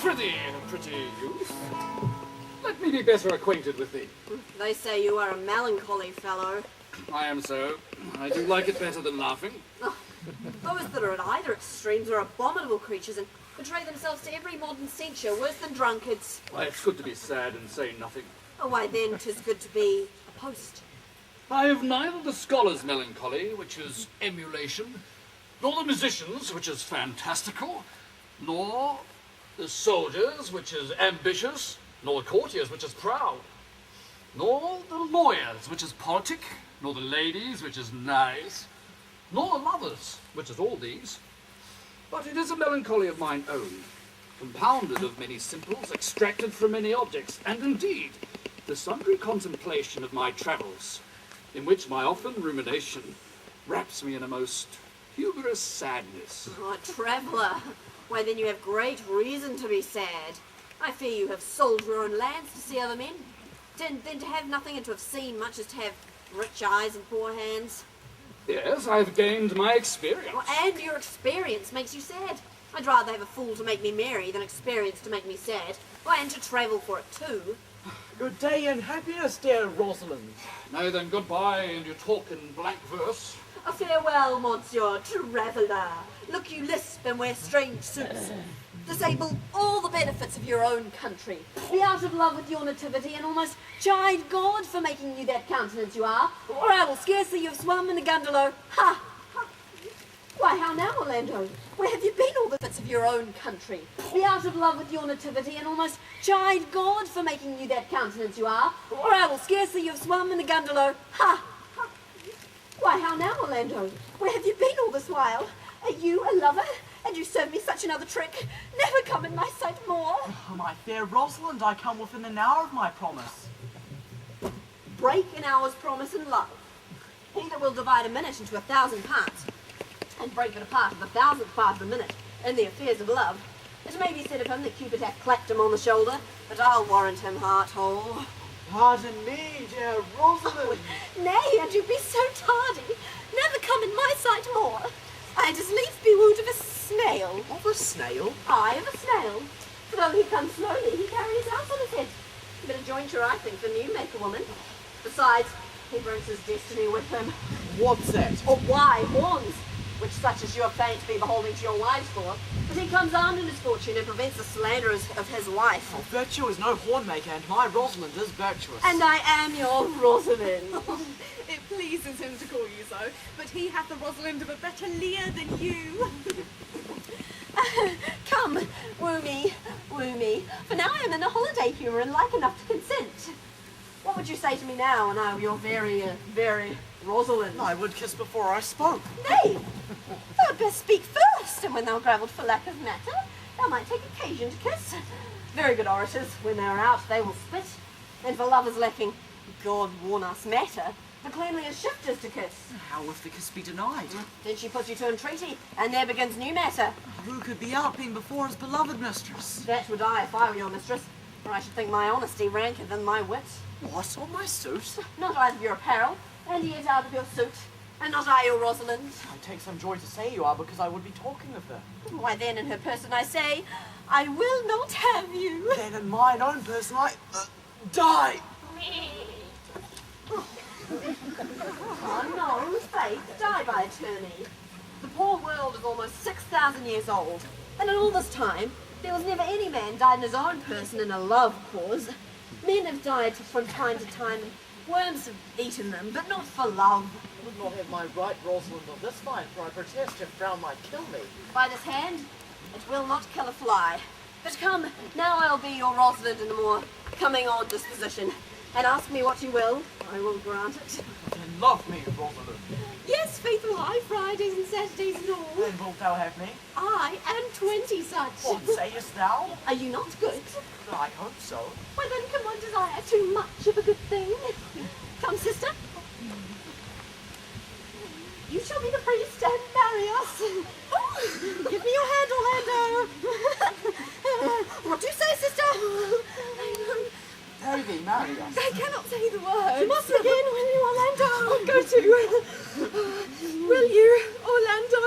Prithee, pretty youth, let me be better acquainted with thee. They say you are a melancholy fellow. I am so. I do like it better than laughing. Oh, those that are at either extremes are abominable creatures and betray themselves to every modern censure, worse than drunkards. Why, it's good to be sad and say nothing. Oh, why then 'tis good to be a post. I have neither the scholar's melancholy, which is emulation, nor the musician's, which is fantastical, nor the soldier's, which is ambitious, nor the courtier's, which is proud, nor the lawyer's, which is politic, nor the lady's, which is nice, nor the lover's, which is all these. But it is a melancholy of mine own, compounded of many simples, extracted from many objects, and indeed, the sundry contemplation of my travels, in which my often rumination wraps me in a most humorous sadness. Oh, a traveller. Why then you have great reason to be sad. I fear you have sold your own lands to see other men. Then to have nothing and to have seen much as to have rich eyes and poor hands. Yes, I've gained my experience. Well, and your experience makes you sad. I'd rather have a fool to make me merry than experience to make me sad. Well, and to travel for it too. Good day and happiness, dear Rosalind. Now then, goodbye, and you talk in blank verse. A farewell, monsieur, traveller. Look, you lisp and wear strange suits. Disable all the benefits of your own country. Be out of love with your nativity and almost chide God for making you that countenance you are, or I will scarcely you have swum in the gundalo. Ha! Ha! Why, how now, Orlando? Where have you been all the bits of your own country? Be out of love with your nativity and almost chide God for making you that countenance you are, or I will scarcely you have swum in the gundalo. Ha! Ha! Why, how now, Orlando? Where have you been all this while? Are you a lover? And you serve me such another trick? Never come in my sight more. Oh, my fair Rosalind, I come within an hour of my promise. Break an hour's promise in love. He that will divide a minute into 1,000 parts, and break it apart of the 1,000th part of a minute in the affairs of love. It may be said of him that Cupid hath clapped him on the shoulder, but I'll warrant him heart whole. Pardon me, dear Rosalind. Nay, and you be so tardy. Never come in my sight more. I'd as lief be wooed of a snail. Of a snail? Aye, of a snail. For though he comes slowly, he carries out on his head. A bit of jointure, I think, than you make a woman. Besides, he brings his destiny with him. What's that? Or why, horns, which such as you are fain to be beholding to your wives for. But he comes armed in his fortune and prevents the slanderers of his wife. Oh, virtue is no hornmaker, and my Rosalind is virtuous. And I am your Rosalind. It pleases him to call you so, but he hath the Rosalind of a better Lear than you. Come, woo me, for now I am in a holiday humour and like enough to consent. What would you say to me now, and I were your very Rosalind? I would kiss before I spoke. Nay, thou had best speak first, and when thou gravelled for lack of matter, thou might take occasion to kiss. Very good orators, when they are out, they will spit, and for lovers lacking, God warn us, matter, the cleanliest shifters to kiss. How if the kiss be denied? Then she puts you to entreaty, and there begins new matter. Who could be out being before his beloved mistress? That would I if I were your mistress, for I should think my honesty ranker than my wit. What, on my suit? Not out of your apparel, and yet out of your suit, and not I your Rosalind. I take some joy to say you are, because I would be talking of her. Why then in her person I say, I will not have you. Then in mine own person I... die! Oh no, faith, die by attorney. The poor world is almost 6,000 years old, and in all this time, there was never any man died in his own person in a love cause. Men have died from time to time, and worms have eaten them, but not for love. I would not have my right Rosalind of this find, for I protest if Brown might kill me. By this hand, it will not kill a fly. But come, now I'll be your Rosalind in a more coming on disposition, and ask me what you will, I will grant it. Then love me, Rosalind. Yes, faith will I, Fridays and Saturdays and all. Then wilt thou have me? I and 20 such. What sayest thou? Are you not good? I hope so. Well then can one desire too much of a good thing? Come, sister. You shall be the priest and marry us. Give me your hand, Orlando. What do you say, sister? Phoebe, marry us. I cannot say the word. You must begin, will you, Orlando? Go to. Will you, Orlando,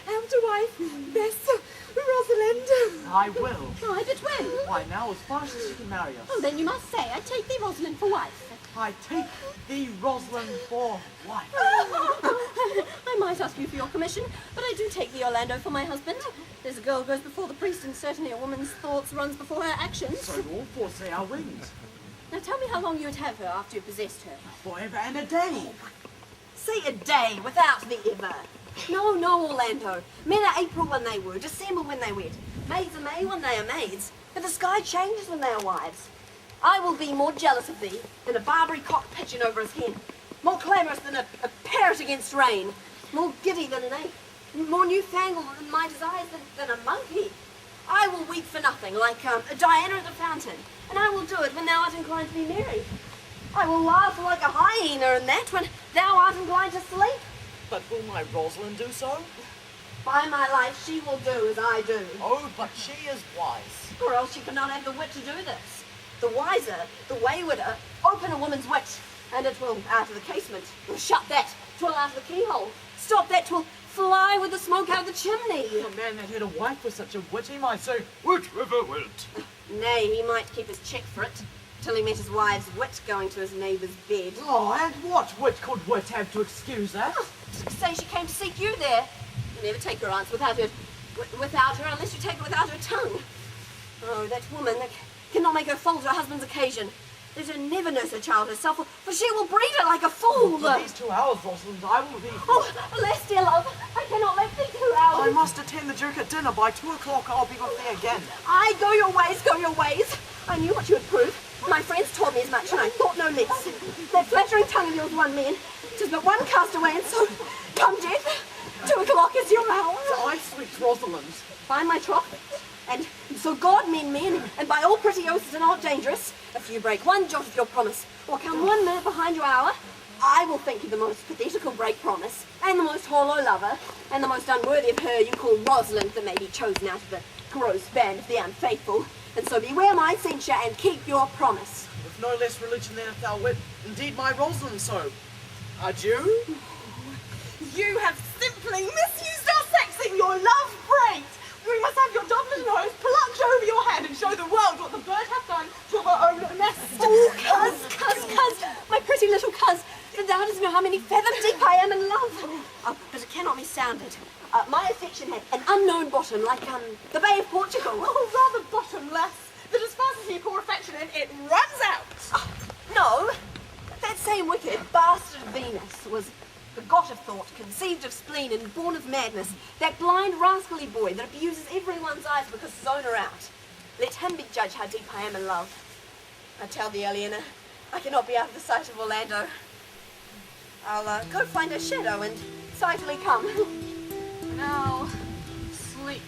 have to wife Bess Rosalind? I will. I but when? Why, now as fast as you can marry us. Oh, then you must say, I take thee, Rosalind, for wife. I take thee, Rosalind, for wife. I might ask you for your commission, but I do take thee, Orlando, for my husband. There's a girl goes before the priest, and certainly a woman's thoughts runs before her actions. So all four say our wings. Now tell me how long you would have her after you possessed her. Forever and a day. Say a day without the ever. No, Orlando. Men are April when they woo, December when they wed. Maids are May when they are maids. But the sky changes when they are wives. I will be more jealous of thee than a Barbary cock pitching over his hen. More clamorous than a parrot against rain. More giddy than an ape. More newfangled in my desires than a monkey. I will weep for nothing, like a Diana at the fountain. And I will do it when thou art inclined to be merry. I will laugh like a hyena in that when thou art inclined to sleep. But will my Rosalind do so? By my life, she will do as I do. Oh, but she is wise. Or else she could not have the wit to do this. The wiser, the waywarder, open a woman's wit, and it will out of the casement. Or shut that, 'twill out of the keyhole. Stop that, 'twill fly with the smoke out of the chimney. A man that had a wife with such a wit, he might say, Wit river wilt. Nay, he might keep his check for it, till he met his wife's wit going to his neighbour's bed. oh, and what wit could wit have to excuse that? Say she came to seek you there. You never take her answer without her unless you take her without her tongue. Oh, that woman that cannot make her falter her husband's occasion. Let her never nurse her child herself, for she will breed it like a fool. For these 2 hours, Rosalind, I will be... Oh, alas, dear love, I cannot let thee 2 hours. I must attend the Duke at dinner. By 2 o'clock, I'll be with thee again. Aye, go your ways, go your ways. I knew what you would prove. My friends told me as much, and I thought no less. That flattering tongue of yours won men. 'Tis but one cast away, and so, come death, 2 o'clock is your hour. I sweet Rosalind. By my troth, and so God mend me, and by all pretty oaths are not dangerous, if you break one jot of your promise, or come 1 minute behind your hour, I will think you the most pathetical break promise, and the most hollow lover, and the most unworthy of her you call Rosalind that may be chosen out of the gross band of the unfaithful. And so beware my censure, and keep your promise. With no less religion than if thou wit, indeed my Rosalind so. Adieu? You have simply misused our sex in your love braid. We must have your doublet nose plucked over your head and show the world what the bird hath done to her own nest. Oh, cuz, my pretty little cuz, thou dost know how many fathoms deep I am in love. Oh, but it cannot be sounded. My affection had an unknown bottom, like the Bay of Portugal. Oh, rather bottomless. That as fast as you pour affection in, it runs out. No, that same wicked bastard Venus was begot of thought, conceived of spleen, and born of madness. That blind rascally boy that abuses everyone's eyes because his own are out. Let him be judge how deep I am in love. I tell thee, Eleanor, I cannot be out of the sight of Orlando. I'll go find a shadow and sightily come. Now, sleep.